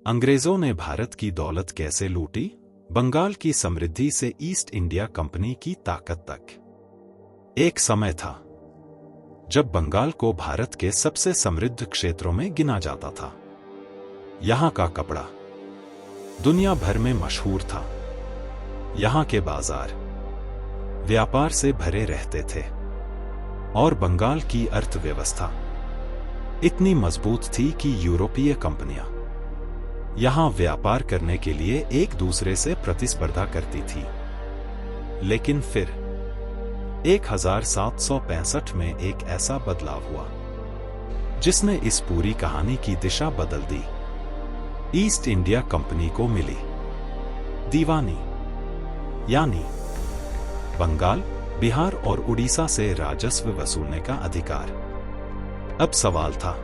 अंग्रेजों ने भारत की दौलत कैसे लूटी, बंगाल की समृद्धि से ईस्ट इंडिया कंपनी की ताकत तक। एक समय था जब बंगाल को भारत के सबसे समृद्ध क्षेत्रों में गिना जाता था। यहां का कपड़ा दुनिया भर में मशहूर था। यहां के बाजार व्यापार से भरे रहते थे और बंगाल की अर्थव्यवस्था इतनी मजबूत थी कि यूरोपीय कंपनियां यहां व्यापार करने के लिए एक दूसरे से प्रतिस्पर्धा करती थी। लेकिन फिर 1765 में एक ऐसा बदलाव हुआ जिसने इस पूरी कहानी की दिशा बदल दी। ईस्ट इंडिया कंपनी को मिली दीवानी, यानी बंगाल, बिहार और उड़ीसा से राजस्व वसूलने का अधिकार। अब सवाल था,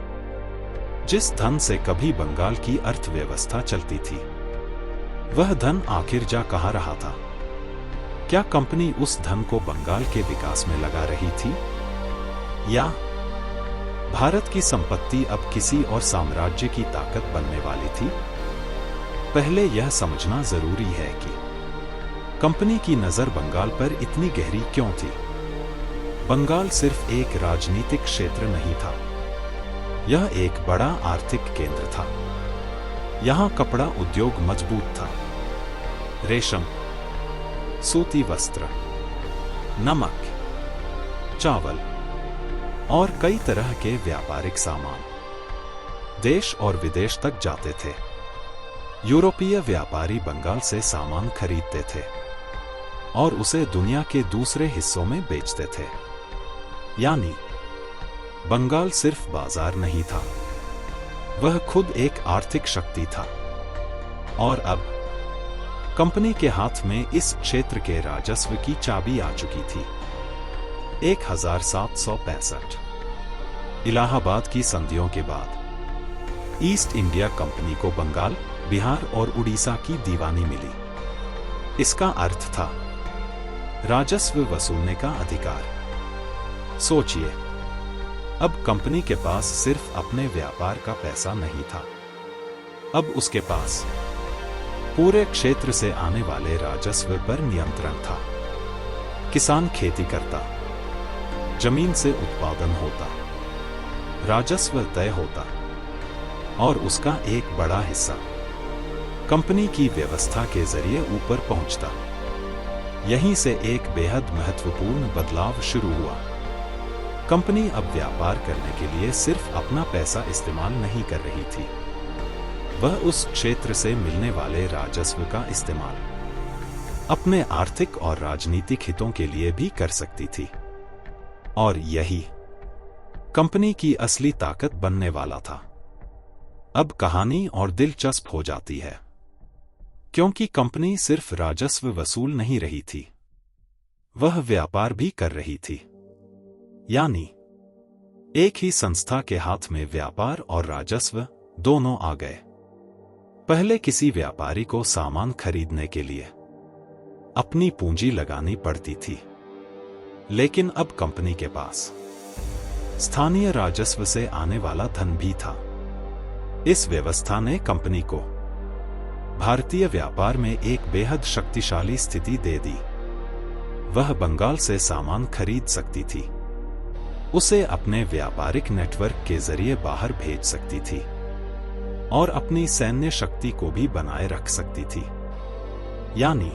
जिस धन से कभी बंगाल की अर्थव्यवस्था चलती थी, वह धन आखिर जा कहां रहा था? क्या कंपनी उस धन को बंगाल के विकास में लगा रही थी, या भारत की संपत्ति अब किसी और साम्राज्य की ताकत बनने वाली थी? पहले यह समझना जरूरी है कि कंपनी की नजर बंगाल पर इतनी गहरी क्यों थी। बंगाल सिर्फ एक राजनीतिक क्षेत्र नहीं था, यह एक बड़ा आर्थिक केंद्र था। यहां कपड़ा उद्योग मजबूत था। रेशम, सूती वस्त्र, नमक, चावल और कई तरह के व्यापारिक सामान देश और विदेश तक जाते थे। यूरोपीय व्यापारी बंगाल से सामान खरीदते थे और उसे दुनिया के दूसरे हिस्सों में बेचते थे। यानी बंगाल सिर्फ बाजार नहीं था, वह खुद एक आर्थिक शक्ति था। और अब कंपनी के हाथ में इस क्षेत्र के राजस्व की चाबी आ चुकी थी। 1765 इलाहाबाद की संधियों के बाद ईस्ट इंडिया कंपनी को बंगाल, बिहार और उड़ीसा की दीवानी मिली। इसका अर्थ था राजस्व वसूलने का अधिकार। सोचिए, अब कंपनी के पास सिर्फ अपने व्यापार का पैसा नहीं था, अब उसके पास पूरे क्षेत्र से आने वाले राजस्व पर नियंत्रण था। किसान खेती करता, जमीन से उत्पादन होता, राजस्व तय होता और उसका एक बड़ा हिस्सा कंपनी की व्यवस्था के जरिए ऊपर पहुंचता। यहीं से एक बेहद महत्वपूर्ण बदलाव शुरू हुआ। कंपनी अब व्यापार करने के लिए सिर्फ अपना पैसा इस्तेमाल नहीं कर रही थी, वह उस क्षेत्र से मिलने वाले राजस्व का इस्तेमाल अपने आर्थिक और राजनीतिक हितों के लिए भी कर सकती थी। और यही कंपनी की असली ताकत बनने वाला था। अब कहानी और दिलचस्प हो जाती है, क्योंकि कंपनी सिर्फ राजस्व वसूल नहीं रही थी, वह व्यापार भी कर रही थी। यानी एक ही संस्था के हाथ में व्यापार और राजस्व दोनों आ गए। पहले किसी व्यापारी को सामान खरीदने के लिए अपनी पूंजी लगानी पड़ती थी, लेकिन अब कंपनी के पास स्थानीय राजस्व से आने वाला धन भी था। इस व्यवस्था ने कंपनी को भारतीय व्यापार में एक बेहद शक्तिशाली स्थिति दे दी। वह बंगाल से सामान खरीद सकती थी, उसे अपने व्यापारिक नेटवर्क के जरिए बाहर भेज सकती थी और अपनी सैन्य शक्ति को भी बनाए रख सकती थी। यानी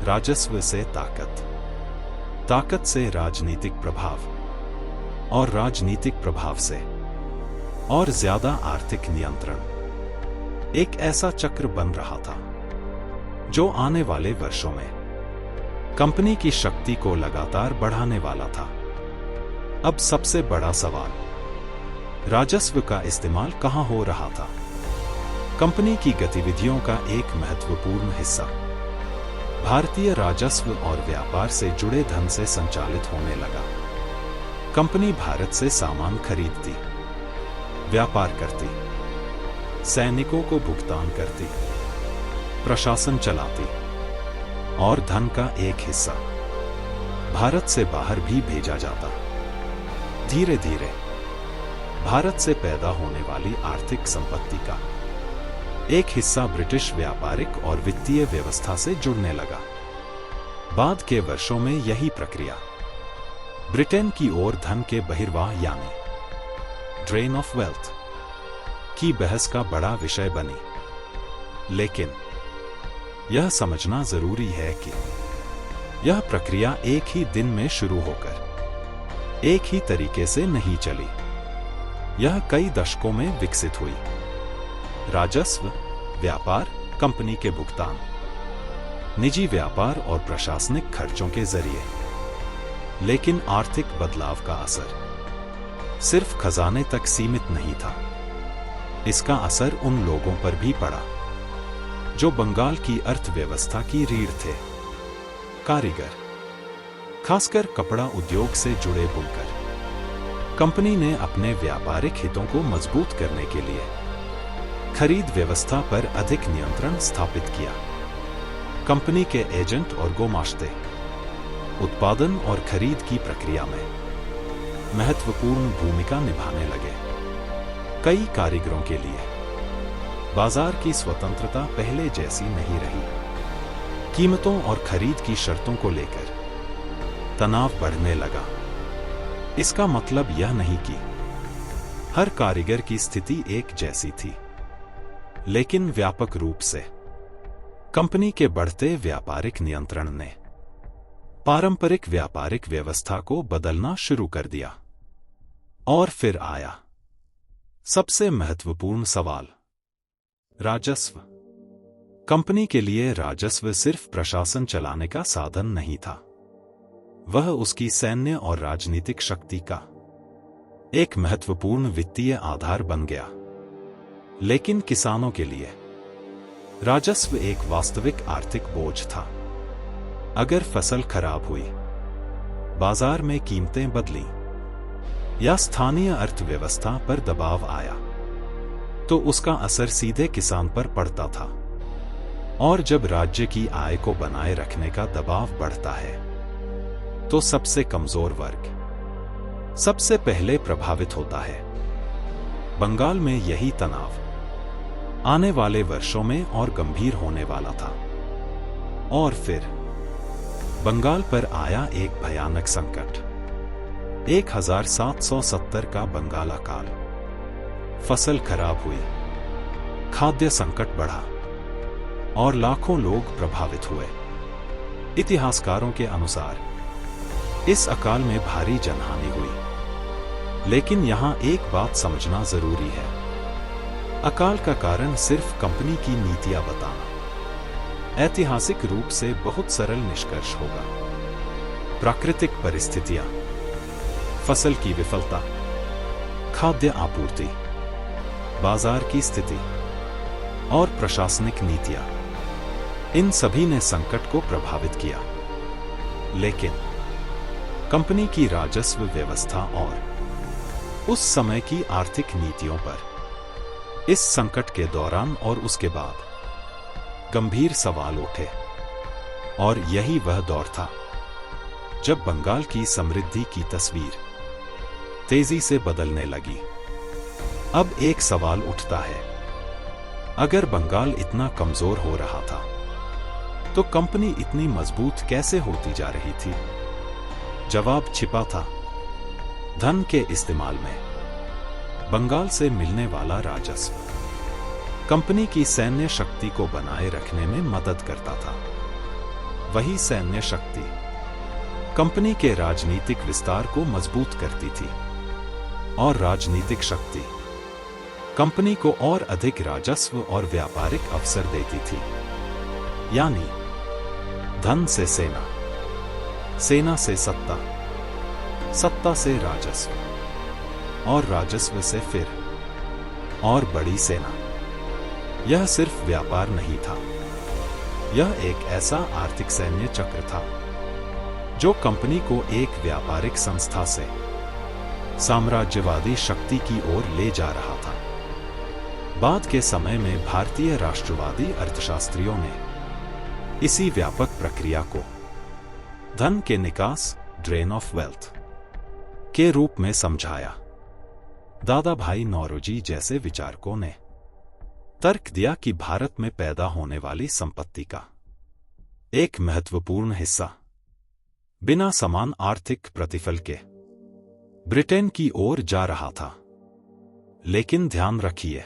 राजस्व से ताकत, ताकत से राजनीतिक प्रभाव और राजनीतिक प्रभाव से और ज्यादा आर्थिक नियंत्रण। एक ऐसा चक्र बन रहा था जो आने वाले वर्षों में कंपनी की शक्ति को लगातार बढ़ाने वाला था। अब सबसे बड़ा सवाल, राजस्व का इस्तेमाल कहां हो रहा था? कंपनी की गतिविधियों का एक महत्वपूर्ण हिस्सा भारतीय राजस्व और व्यापार से जुड़े धन से संचालित होने लगा। कंपनी भारत से सामान खरीदती, व्यापार करती, सैनिकों को भुगतान करती, प्रशासन चलाती और धन का एक हिस्सा भारत से बाहर भी भेजा जाता। धीरे धीरे भारत से पैदा होने वाली आर्थिक संपत्ति का एक हिस्सा ब्रिटिश व्यापारिक और वित्तीय व्यवस्था से जुड़ने लगा। बाद के वर्षों में यही प्रक्रिया ब्रिटेन की ओर धन के बहिर्वाह यानी ड्रेन ऑफ वेल्थ की बहस का बड़ा विषय बनी। लेकिन यह समझना जरूरी है कि यह प्रक्रिया एक ही दिन में शुरू होकर एक ही तरीके से नहीं चली। यह कई दशकों में विकसित हुई। राजस्व, व्यापार, कंपनी के भुगतान, निजी व्यापार और प्रशासनिक खर्चों के जरिए। लेकिन आर्थिक बदलाव का असर सिर्फ खजाने तक सीमित नहीं था। इसका असर उन लोगों पर भी पड़ा जो बंगाल की अर्थव्यवस्था की रीढ़ थे। कारीगर, खासकर कपड़ा उद्योग से जुड़े बुनकर। कंपनी ने अपने व्यापारिक हितों को मजबूत करने के लिए खरीद व्यवस्था पर अधिक नियंत्रण स्थापित किया। कंपनी के एजेंट और गोमाश्ते उत्पादन और खरीद की प्रक्रिया में महत्वपूर्ण भूमिका निभाने लगे। कई कारीगरों के लिए बाजार की स्वतंत्रता पहले जैसी नहीं रही। कीमतों और खरीद की शर्तों को लेकर तनाव बढ़ने लगा। इसका मतलब यह नहीं कि हर कारीगर की स्थिति एक जैसी थी, लेकिन व्यापक रूप से कंपनी के बढ़ते व्यापारिक नियंत्रण ने पारंपरिक व्यापारिक व्यवस्था को बदलना शुरू कर दिया। और फिर आया सबसे महत्वपूर्ण सवाल, राजस्व। कंपनी के लिए राजस्व सिर्फ प्रशासन चलाने का साधन नहीं था, वह उसकी सैन्य और राजनीतिक शक्ति का एक महत्वपूर्ण वित्तीय आधार बन गया। लेकिन किसानों के लिए राजस्व एक वास्तविक आर्थिक बोझ था। अगर फसल खराब हुई, बाजार में कीमतें बदली या स्थानीय अर्थव्यवस्था पर दबाव आया, तो उसका असर सीधे किसान पर पड़ता था। और जब राज्य की आय को बनाए रखने का दबाव बढ़ता है, तो सबसे कमजोर वर्ग सबसे पहले प्रभावित होता है। बंगाल में यही तनाव आने वाले वर्षों में और गंभीर होने वाला था। और फिर बंगाल पर आया एक भयानक संकट, 1770 का बंगाल अकाल। फसल खराब हुई, खाद्य संकट बढ़ा और लाखों लोग प्रभावित हुए। इतिहासकारों के अनुसार इस अकाल में भारी जनहानि हुई। लेकिन यहां एक बात समझना जरूरी है, अकाल का कारण सिर्फ कंपनी की नीतियां बताना ऐतिहासिक रूप से बहुत सरल निष्कर्ष होगा। प्राकृतिक परिस्थितियां, फसल की विफलता, खाद्य आपूर्ति, बाजार की स्थिति और प्रशासनिक नीतियां, इन सभी ने संकट को प्रभावित किया। लेकिन कंपनी की राजस्व व्यवस्था और उस समय की आर्थिक नीतियों पर इस संकट के दौरान और उसके बाद गंभीर सवाल उठे। और यही वह दौर था जब बंगाल की समृद्धि की तस्वीर तेजी से बदलने लगी। अब एक सवाल उठता है, अगर बंगाल इतना कमजोर हो रहा था, तो कंपनी इतनी मजबूत कैसे होती जा रही थी? जवाब छिपा था धन के इस्तेमाल में। बंगाल से मिलने वाला राजस्व कंपनी की सैन्य शक्ति को बनाए रखने में मदद करता था। वही सैन्य शक्ति कंपनी के राजनीतिक विस्तार को मजबूत करती थी, और राजनीतिक शक्ति कंपनी को और अधिक राजस्व और व्यापारिक अवसर देती थी। यानी धन से सेना, सेना से सत्ता, सत्ता से राजस्व और राजस्व से फिर और बड़ी सेना। यह सिर्फ व्यापार नहीं था, यह एक ऐसा आर्थिक सैन्य चक्र था जो कंपनी को एक व्यापारिक संस्था से साम्राज्यवादी शक्ति की ओर ले जा रहा था। बाद के समय में भारतीय राष्ट्रवादी अर्थशास्त्रियों ने इसी व्यापक प्रक्रिया को धन के निकास, ड्रेन ऑफ वेल्थ के रूप में समझाया। दादा भाई नौरोजी जैसे विचारकों ने तर्क दिया कि भारत में पैदा होने वाली संपत्ति का एक महत्वपूर्ण हिस्सा बिना समान आर्थिक प्रतिफल के ब्रिटेन की ओर जा रहा था। लेकिन ध्यान रखिए,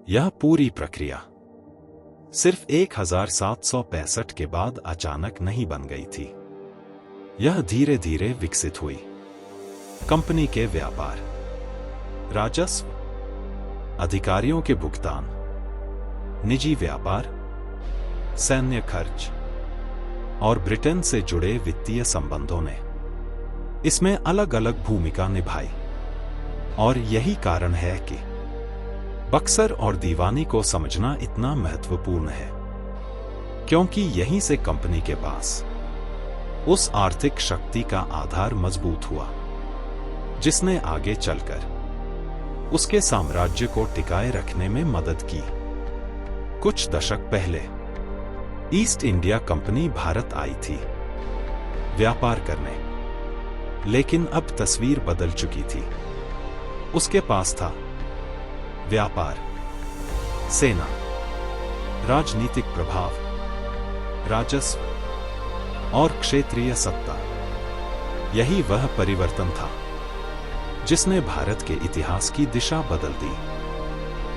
यह पूरी प्रक्रिया सिर्फ 1765 के बाद अचानक नहीं बन गई थी। यह धीरे धीरे विकसित हुई। कंपनी के व्यापार, राजस्व, अधिकारियों के भुगतान, निजी व्यापार, सैन्य खर्च और ब्रिटेन से जुड़े वित्तीय संबंधों ने इसमें अलग अलग भूमिका निभाई। और यही कारण है कि बक्सर और दीवानी को समझना इतना महत्वपूर्ण है, क्योंकि यहीं से कंपनी के पास उस आर्थिक शक्ति का आधार मजबूत हुआ जिसने आगे चलकर उसके साम्राज्य को टिकाए रखने में मदद की। कुछ दशक पहले ईस्ट इंडिया कंपनी भारत आई थी व्यापार करने, लेकिन अब तस्वीर बदल चुकी थी। उसके पास था व्यापार, सेना, राजनीतिक प्रभाव, राजस्व और क्षेत्रीय सत्ता। यही वह परिवर्तन था जिसने भारत के इतिहास की दिशा बदल दी।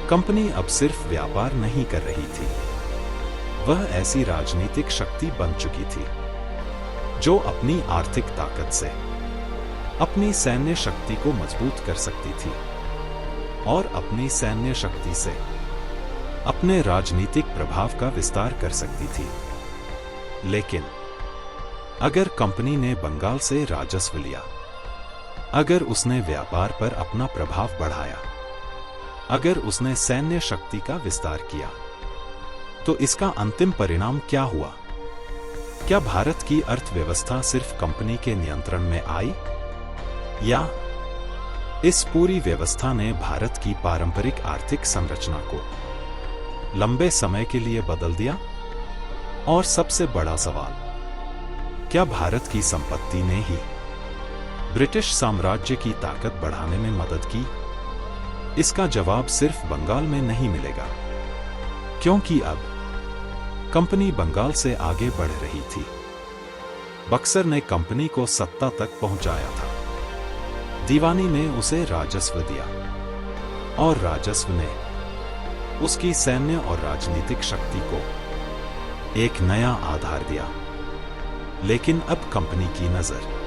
कंपनी अब सिर्फ व्यापार नहीं कर रही थी, वह ऐसी राजनीतिक शक्ति बन चुकी थी जो अपनी आर्थिक ताकत से अपनी सैन्य शक्ति को मजबूत कर सकती थी और अपनी सैन्य शक्ति से अपने राजनीतिक प्रभाव का विस्तार कर सकती थी। लेकिन अगर कंपनी ने बंगाल से राजस्व लिया, अगर उसने व्यापार पर अपना प्रभाव बढ़ाया, अगर उसने सैन्य शक्ति का विस्तार किया, तो इसका अंतिम परिणाम क्या हुआ? क्या भारत की अर्थव्यवस्था सिर्फ कंपनी के नियंत्रण में आई, या इस पूरी व्यवस्था ने भारत की पारंपरिक आर्थिक संरचना को लंबे समय के लिए बदल दिया? और सबसे बड़ा सवाल, क्या भारत की संपत्ति ने ही ब्रिटिश साम्राज्य की ताकत बढ़ाने में मदद की? इसका जवाब सिर्फ बंगाल में नहीं मिलेगा, क्योंकि अब कंपनी बंगाल से आगे बढ़ रही थी। बक्सर ने कंपनी को सत्ता तक पहुंचाया था, दीवानी ने उसे राजस्व दिया और राजस्व ने उसकी सैन्य और राजनीतिक शक्ति को एक नया आधार दिया। लेकिन अब कंपनी की नजर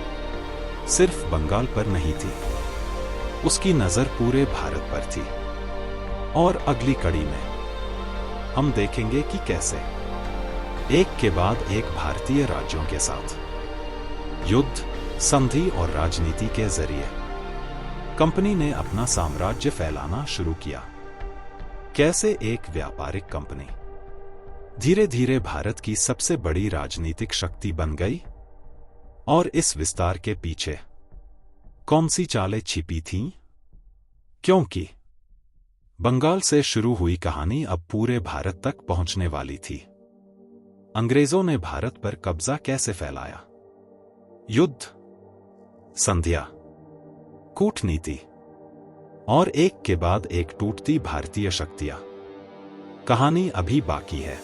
सिर्फ बंगाल पर नहीं थी, उसकी नजर पूरे भारत पर थी। और अगली कड़ी में हम देखेंगे कि कैसे एक के बाद एक भारतीय राज्यों के साथ युद्ध, संधि और राजनीति के जरिए कंपनी ने अपना साम्राज्य फैलाना शुरू किया। कैसे एक व्यापारिक कंपनी धीरे धीरे भारत की सबसे बड़ी राजनीतिक शक्ति बन गई, और इस विस्तार के पीछे कौन सी चालें छिपी थीं? क्योंकि बंगाल से शुरू हुई कहानी अब पूरे भारत तक पहुंचने वाली थी। अंग्रेजों ने भारत पर कब्जा कैसे फैलाया? युद्ध, संधियां, कूटनीति और एक के बाद एक टूटती भारतीय शक्तियां। कहानी अभी बाकी है।